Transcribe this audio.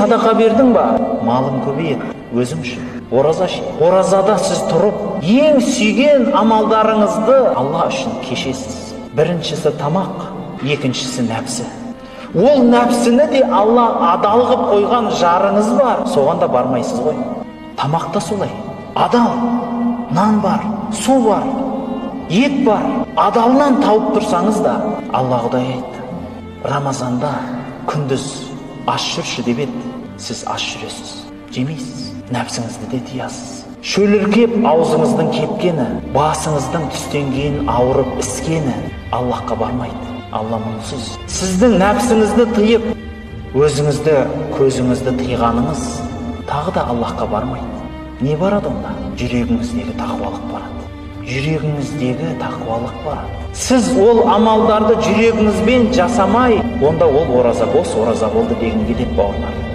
садақа бердің ба, малың көбейеді. Өзің үшін ораза ше. Оразада сіз тұрып, ең сүйген амалдарыңызды Алла үшін кешесіз. Біріншісі тамақ, екіншісі нәпсі. Ол нәпсіні де Алла адал қылып қойған жарыңыз бар, соған да бармайсыз ғой. Тамақта солай. Адал, нан бар, су бар, ет бар. Адалынан тауып тұрсаңыз да, Алла Құдай айтты, Рамазанда күндіз аш жүрші деп еді, сіз аш жүресіз, жемейсіз, нәпсіңізді де тиясыз. Шөліркеп аузыңыздың кепкені, басыңыздың түстенген ауырып іскені Аллахқа бармайды. Алла мұнсыз. Сіздің нәпсіңізді тыйып, өзіңізді, көзіңізді тыйғаныңыз тағы да Аллахқа бармайды. Не барады онда? Жүрегіңіздегі тақуалық барады. Жүрегіңіздегі тақуалық барады. Сіз ол амалдарды жүрегіңізбен жасамай, онда ол ораза бос, ораза болды дегенге келеді бауырлар.